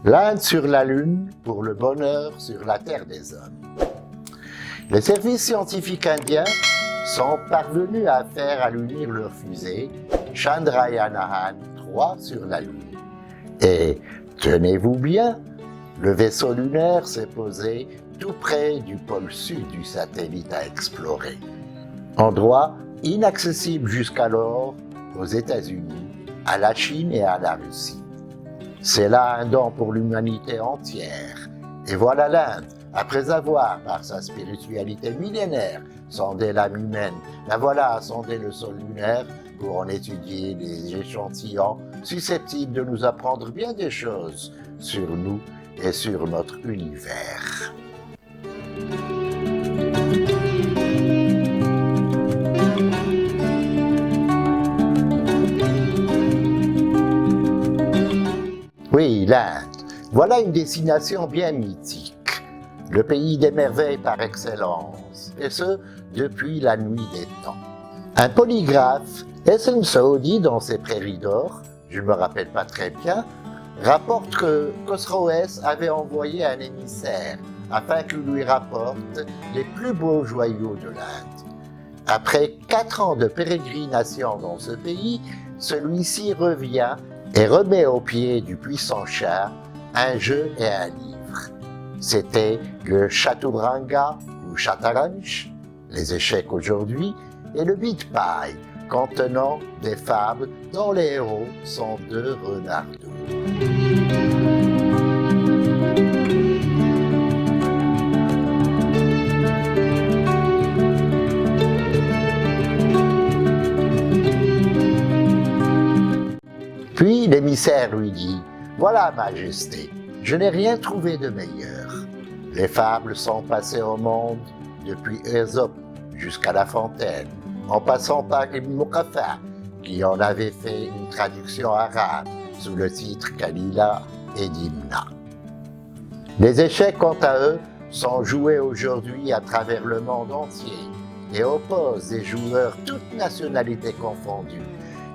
L'Inde sur la Lune pour le bonheur sur la Terre des hommes. Les services scientifiques indiens sont parvenus à faire allunir leur fusée Chandrayaan 3 sur la Lune. Et tenez-vous bien, le vaisseau lunaire s'est posé tout près du pôle sud du satellite à explorer. Endroit inaccessible jusqu'alors aux États-Unis, à la Chine et à la Russie. C'est là un don pour l'humanité entière. Et voilà l'Inde, après avoir, par sa spiritualité millénaire, sondé l'âme humaine, la voilà à sonder le sol lunaire pour en étudier des échantillons susceptibles de nous apprendre bien des choses sur nous et sur notre univers. Oui, l'Inde. Voilà une destination bien mythique. Le pays des merveilles par excellence, et ce, depuis la nuit des temps. Un polygraphe, S.M. Saudi, dans ses Prairies d'Or, je ne me rappelle pas très bien, rapporte que Khosroès avait envoyé un émissaire afin qu'il lui rapporte les plus beaux joyaux de l'Inde. Après 4 ans de pérégrination dans ce pays, celui-ci revient et remet aux pieds du puissant Shah un jeu et un livre. C'était le Chaturanga ou Shataranj, les échecs aujourd'hui, et le Bidpai, contenant des fables dont les héros sont 2 renardeaux. Puis l'émissaire lui dit « Voilà, Majesté, je n'ai rien trouvé de meilleur. Les fables sont passées au monde depuis Ésope jusqu'à La Fontaine, en passant par Ibn Muqaffa, qui en avait fait une traduction arabe sous le titre Kalila et Dimna. Les échecs, quant à eux, sont joués aujourd'hui à travers le monde entier et opposent des joueurs toutes nationalités confondues,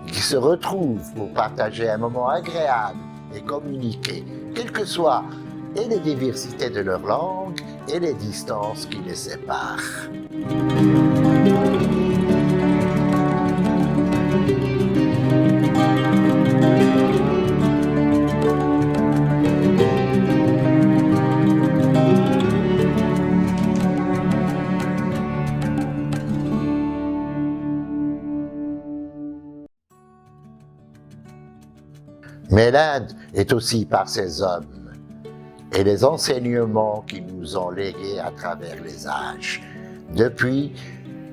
qui se retrouvent pour partager un moment agréable et communiquer, quelles que soient et les diversités de leur langue et les distances qui les séparent. Mais l'Inde est aussi par ses hommes et les enseignements qu'ils nous ont légués à travers les âges. Depuis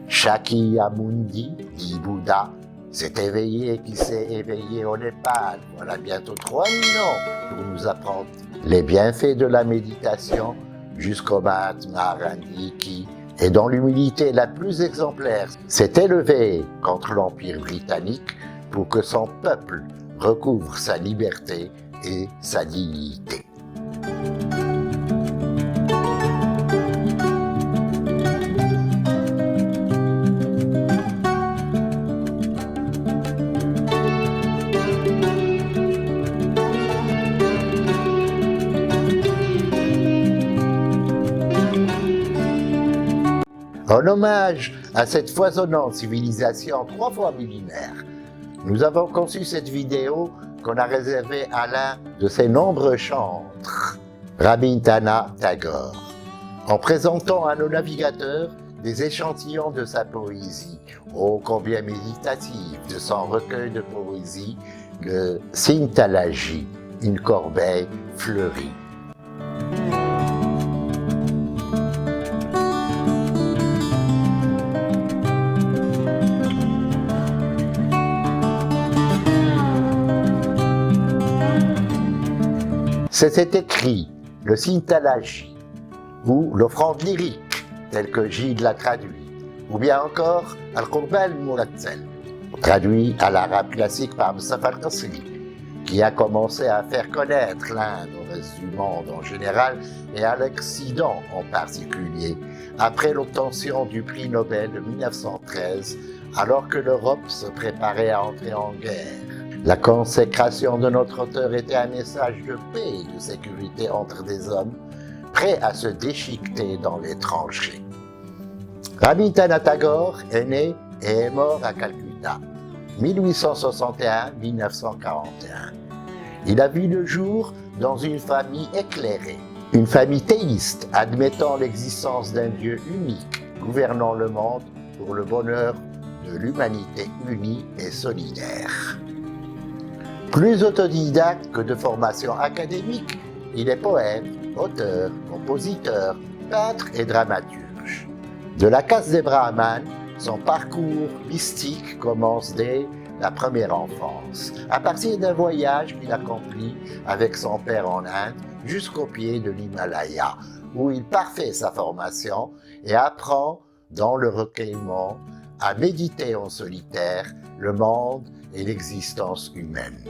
Shakyamuni, dit Bouddha, s'est éveillé qui s'est éveillé au Népal. Voilà bientôt 3000 ans pour nous apprendre les bienfaits de la méditation jusqu'au Mahatma Gandhi qui, et dans l'humilité la plus exemplaire, s'est élevé contre l'Empire britannique pour que son peuple recouvre sa liberté et sa dignité. En hommage à cette foisonnante civilisation 3 fois millénaire, nous avons conçu cette vidéo qu'on a réservée à l'un de ses nombreux chantres, Rabindranath Tagore, en présentant à nos navigateurs des échantillons de sa poésie, ô combien méditative, de son recueil de poésie, le Sintalaji, une corbeille fleurie. C'est cet écrit, le Sintalaji, ou l'offrande lyrique, telle que Gide l'a traduit, ou bien encore Al-Qurban al-Murattal, traduit à l'arabe classique par Mustafa al-Qasri, qui a commencé à faire connaître l'Inde au reste du monde en général et à l'Occident en particulier, après l'obtention du prix Nobel de 1913, alors que l'Europe se préparait à entrer en guerre. La consécration de notre auteur était un message de paix et de sécurité entre des hommes, prêts à se déchiqueter dans les tranchées. Rabindranath Tagore est né et est mort à Calcutta, 1861-1941. Il a vu le jour dans une famille éclairée, une famille théiste admettant l'existence d'un Dieu unique, gouvernant le monde pour le bonheur de l'humanité unie et solidaire. Plus autodidacte que de formation académique, il est poète, auteur, compositeur, peintre et dramaturge. De la case des Brahmanes, son parcours mystique commence dès la première enfance, à partir d'un voyage qu'il accomplit avec son père en Inde jusqu'au pied de l'Himalaya, où il parfait sa formation et apprend dans le recueillement à méditer en solitaire le monde et l'existence humaine.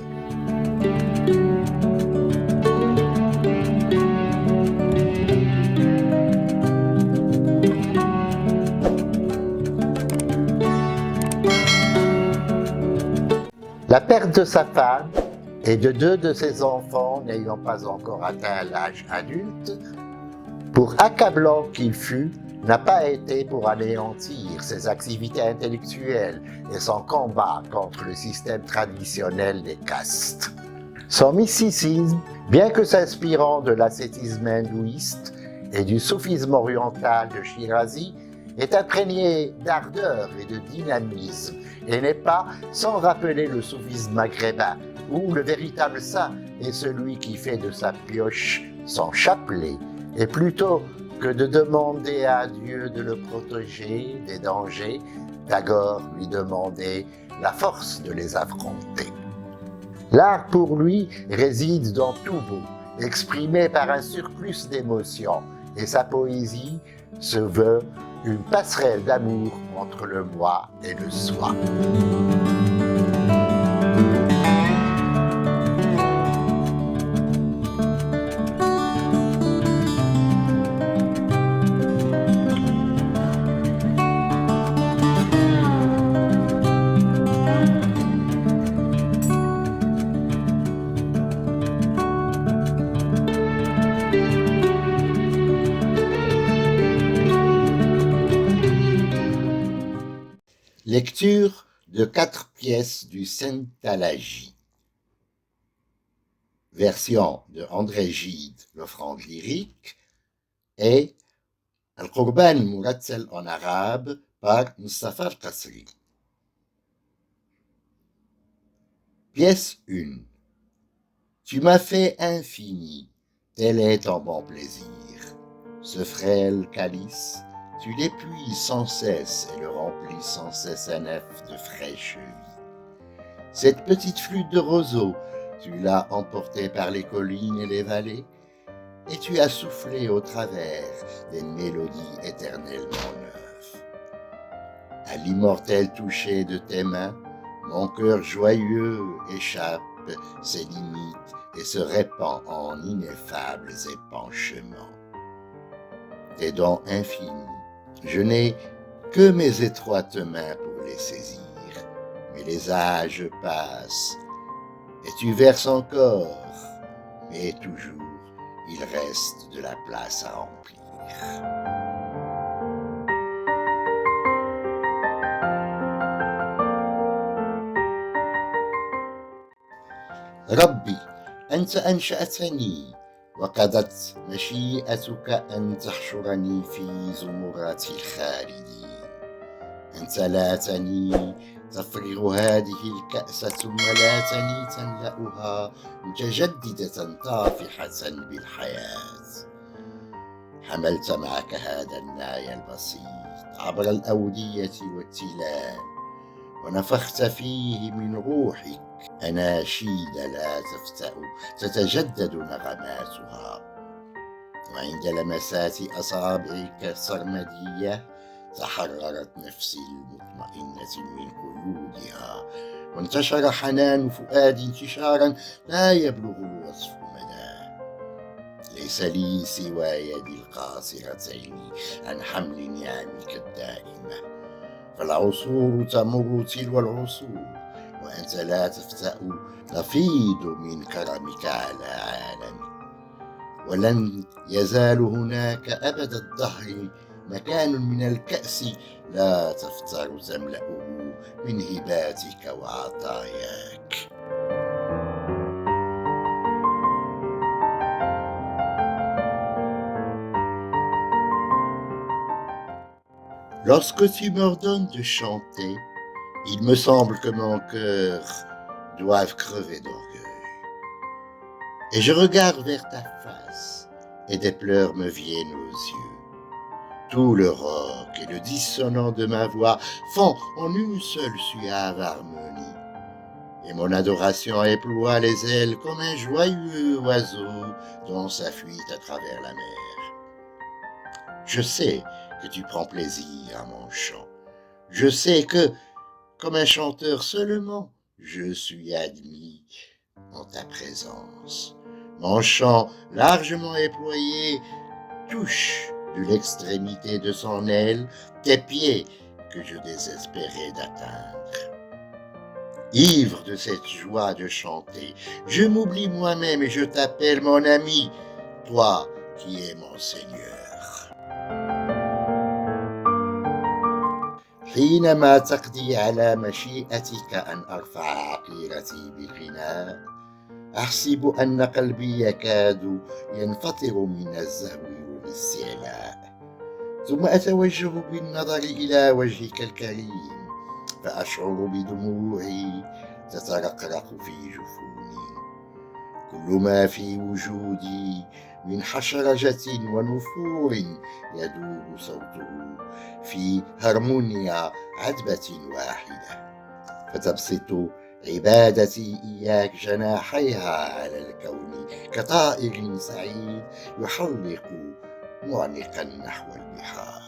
La perte de sa femme et de 2 de ses enfants n'ayant pas encore atteint l'âge adulte, pour accablant qu'il fut, n'a pas été pour anéantir ses activités intellectuelles et son combat contre le système traditionnel des castes. Son mysticisme, bien que s'inspirant de l'ascétisme hindouiste et du soufisme oriental de Shirazi, est imprégné d'ardeur et de dynamisme et n'est pas sans rappeler le soufisme maghrébin, où le véritable saint est celui qui fait de sa pioche son chapelet, et plutôt que de demander à Dieu de le protéger des dangers, Tagore lui demandait la force de les affronter. L'art pour lui réside dans tout beau, exprimé par un surplus d'émotions, et sa poésie se veut une passerelle d'amour entre le moi et le soi. Lecture de 4 pièces du Sentalagie. Version de André Gide, l'offrande lyrique, et Al-Qurban Murattal en arabe par Mustafa Al-Qasri. Pièce 1. Tu m'as fait infini, tel est ton bon plaisir. Ce frêle calice, tu l'épuies sans cesse et le remplis sans cesse à neuf de fraîche vie. Cette petite flûte de roseau, tu l'as emportée par les collines et les vallées, et tu as soufflé au travers des mélodies éternellement neuves. À l'immortel toucher de tes mains, mon cœur joyeux échappe ses limites et se répand en ineffables épanchements. Tes dons infinis, je n'ai que mes étroites mains pour les saisir, mais les âges passent, et tu verses encore, mais toujours il reste de la place à remplir. ربي أنت أنشأتني وقضت مشيئتك أن تحشرني في زمرات الخالدين. أنت لا تني تفرغ هذه الكأس ثم لا تني تملأها متجددة طافحة بالحياة. حملت معك هذا الناي البسيط عبر الأودية والتلال ونفخت فيه من روحك أناشيد لا تفتأ تتجدد نغماتها، وعند لمسات أصابعك السرمدية تحررت نفسي المطمئنة من قيودها، وانتشر حنان فؤادي انتشارا لا يبلغ الوصف مداه. ليس لي سوى يدي القاصرتين عن حمل نعمك الدائمة، فالعصور تمر تلو العصور وأنت لا تفتأ تفيض من كرمك على عالمي. ولن يزال هناك أبد الدهر مكان من الكأس لا تفتر تملأه من هباتك وعطاياك. Lorsque tu m'ordonnes de chanter, il me semble que mon cœur doive crever d'orgueil. Et je regarde vers ta face, et des pleurs me viennent aux yeux. Tout le roc et le dissonant de ma voix font en une seule suave harmonie. Et mon adoration éploie les ailes comme un joyeux oiseau dans sa fuite à travers la mer. Je sais que tu prends plaisir à mon chant. Je sais que, comme un chanteur seulement, je suis admis en ta présence. Mon chant, largement éployé, touche de l'extrémité de son aile tes pieds que je désespérais d'atteindre. Ivre de cette joie de chanter, je m'oublie moi-même et je t'appelle mon ami, toi qui es mon Seigneur. حينما تقضي على مشيئتك أن أرفع عقيرتي بغناء، أحسب أن قلبي يكاد ينفطر من الزهو والاستعلاء، ثم أتوجه بالنظر إلى وجهك الكريم فأشعر بدموعي تترقرق في جفوني. كل ما في وجودي من حشرجة ونفور يدور صوته في هرمونيا عذبة واحدة، فتبسط عبادتي إياك جناحيها على الكون كطائر سعيد يحلق معلقا نحو البحار.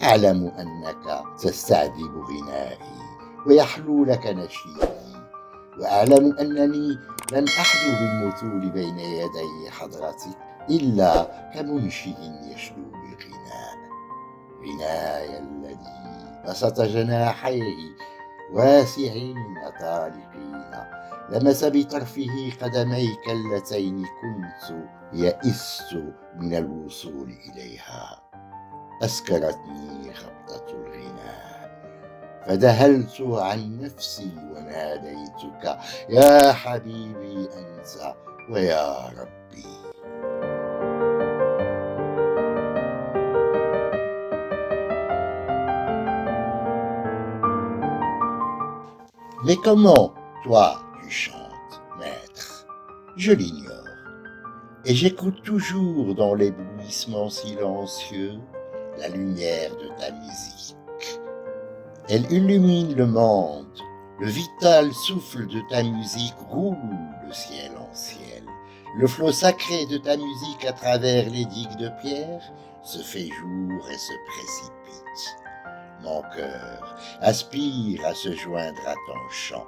أعلم أنك تستعذب غنائي ويحلو لك نشيدي، وأعلم أنني لن أحدو بالمثول بين يدي حضرتك إلا كمنشد يشدو بالغناء. غناي الذي بسط جناحيه واسعين طالقين لمس بطرفه قدميك اللتين كنت يئست من الوصول إليها. أسكرتني خبطة الغناء فذهلت عن نفسي وناديتك يا حبيبي أنت ويا ربي. Mais comment, toi, tu chantes, maître? Je l'ignore, et j'écoute toujours dans l'éblouissement silencieux la lumière de ta musique. Elle illumine le monde, le vital souffle de ta musique roule de ciel en ciel. Le flot sacré de ta musique à travers les digues de pierre se fait jour et se précipite. Mon cœur aspire à se joindre à ton chant,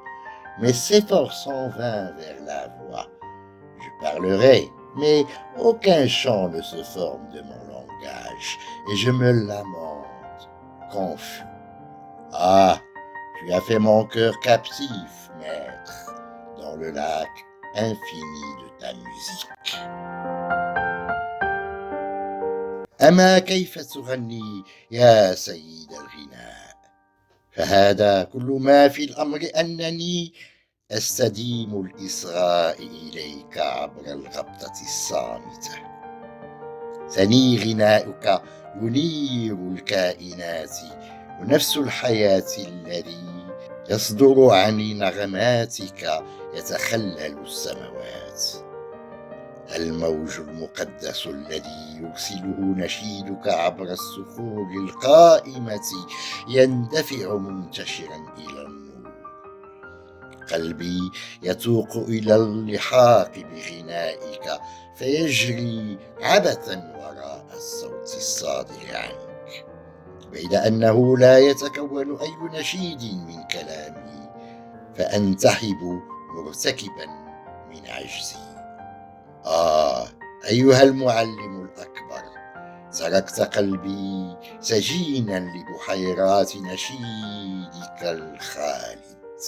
mais s'efforce en vain vers la voix. Je parlerai, mais aucun chant ne se forme de mon langage, et je me lamente, confus. Ah, tu as fait mon cœur captif, maître, dans le lac infini de ta musique. أما كيف تغني يا سيد الغناء؟ فهذا كل ما في الأمر أنني أستديم الإصغاء إليك عبر الغبطة الصامتة. ثني غناؤك ينير الكائنات، ونفس الحياة الذي يصدر عن نغماتك يتخلل السماوات. الموج المقدس الذي يرسله نشيدك عبر الصخور القائمة يندفع منتشرا إلى النور. قلبي يتوق إلى اللحاق بغنائك فيجري عبثا وراء الصوت الصادر عنك، بيد أنه لا يتكون أي نشيد من كلامي فأنتحب مرتكبا من عجزي. أيها المعلم الأكبر، تركت قلبي سجينا لبحيرات نشيدك الخالد.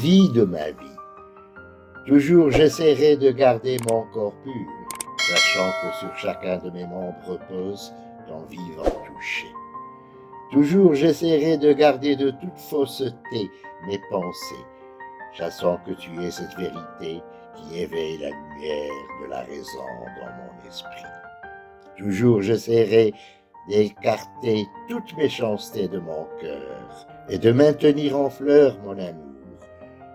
vie de ma vie. Toujours j'essaierai de garder mon corps pur, sachant que sur chacun de mes membres repose ton vivant toucher. Toujours j'essaierai de garder de toute fausseté mes pensées, sachant que tu es cette vérité qui éveille la lumière de la raison dans mon esprit. Toujours j'essaierai d'écarter toute méchanceté de mon cœur et de maintenir en fleurs mon amour,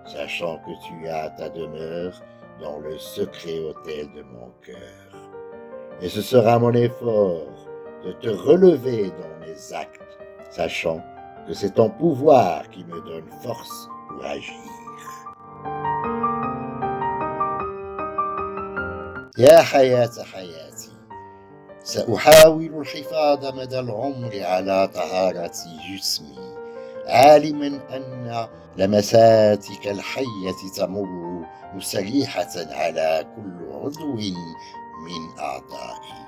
sachant que tu as ta demeure dans le secret autel de mon cœur. Et ce sera mon effort de te relever dans mes actes, sachant que c'est ton pouvoir qui me donne force pour agir. يا حياة حياتي، سأحاول الحفاظ مدى العمر على طهارة جسمي، عالما أن لمساتك الحية تمر مسريحة على كل عضو من أعضائي.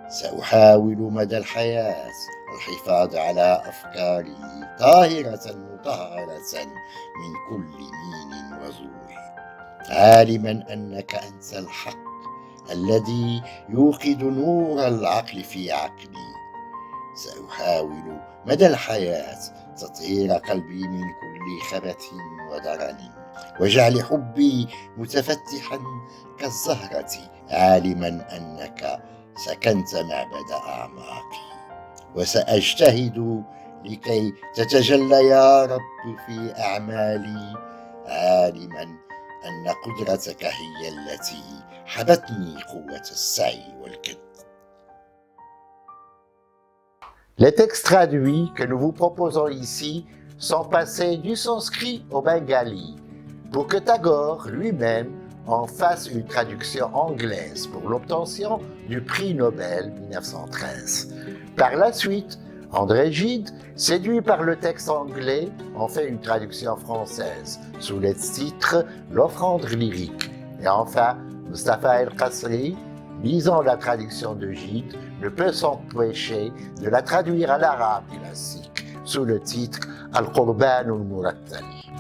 سأحاول مدى الحياة الحفاظ على أفكاري طاهرة مطهرة من كل مين وزور، عالما أنك أنت الحق الذي يوقد نور العقل في عقلي. سأحاول مدى الحياة تطهير قلبي من كل خبث ودرن، وجعل حبي متفتحا كالزهرة، عالما أنك سكنت معبد أعماقي. وسأجتهد لكي تتجلى يا رب في أعمالي، عالما أن قدرتك هي التي حبتني قوة السعي والكد. Les textes traduits que nous vous proposons ici sont passés du sanskrit au bengali, pour que Tagore lui-même en fasse une traduction anglaise pour l'obtention du prix Nobel 1913. Par la suite, André Gide, séduit par le texte anglais, en fait une traduction française sous le titre « L'offrande lyrique ». Et enfin, Mustapha El-Qasri, lisant la traduction de Gide, ne peut s'empêcher de la traduire à l'arabe classique sous le titre « Al-Qurban al-Murattali ».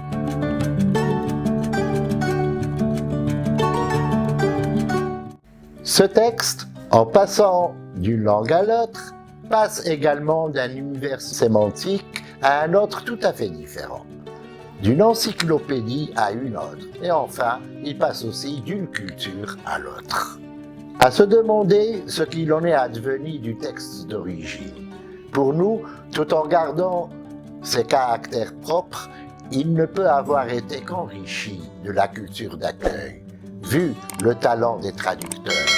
Ce texte, en passant d'une langue à l'autre, passe également d'un univers sémantique à un autre tout à fait différent, d'une encyclopédie à une autre, et enfin, il passe aussi d'une culture à l'autre. À se demander ce qu'il en est advenu du texte d'origine. Pour nous, tout en gardant ses caractères propres, il ne peut avoir été qu'enrichi de la culture d'accueil, vu le talent des traducteurs,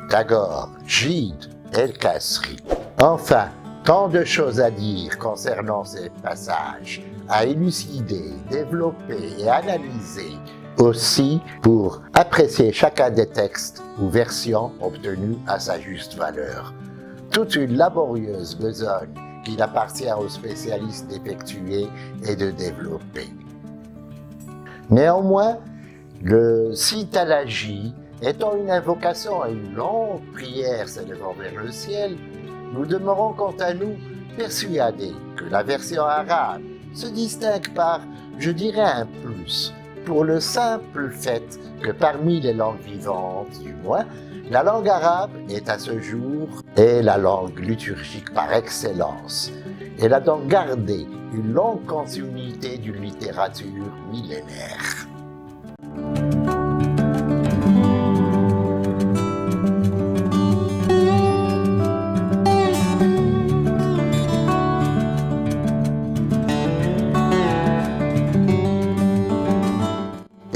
Tagore, Gide, El-Qasri. Enfin, tant de choses à dire concernant ces passages, à élucider, développer et analyser, aussi pour apprécier chacun des textes ou versions obtenues à sa juste valeur. Toute une laborieuse besogne qu'il appartient aux spécialistes d'effectuer et de développer. Néanmoins, le Sitalaji étant une invocation et une longue prière s'élevant vers le ciel, nous demeurons quant à nous persuadés que la version arabe se distingue par, je dirais, un plus, pour le simple fait que parmi les langues vivantes, du moins, la langue arabe est à ce jour la langue liturgique par excellence. Elle a donc gardé une longue continuité d'une littérature millénaire.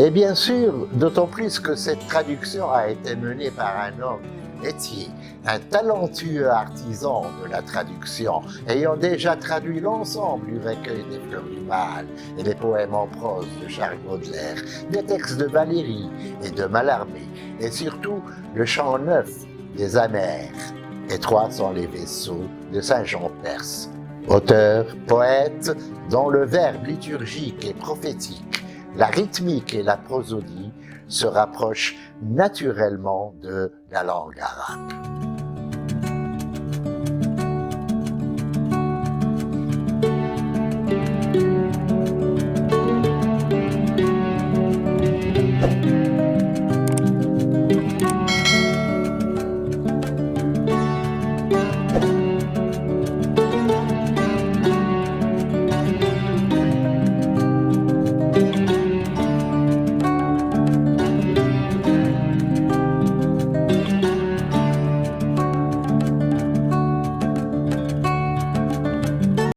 Et bien sûr, d'autant plus que cette traduction a été menée par un homme métier, un talentueux artisan de la traduction, ayant déjà traduit l'ensemble du recueil des Fleurs du Mal et les poèmes en prose de Charles Baudelaire, des textes de Valéry et de Mallarmé, et surtout le chant neuf des Amers, et 3 sont les vaisseaux de Saint-Jean Perse. Auteur, poète, dont le verbe liturgique et prophétique, la rythmique et la prosodie se rapprochent naturellement de la langue arabe.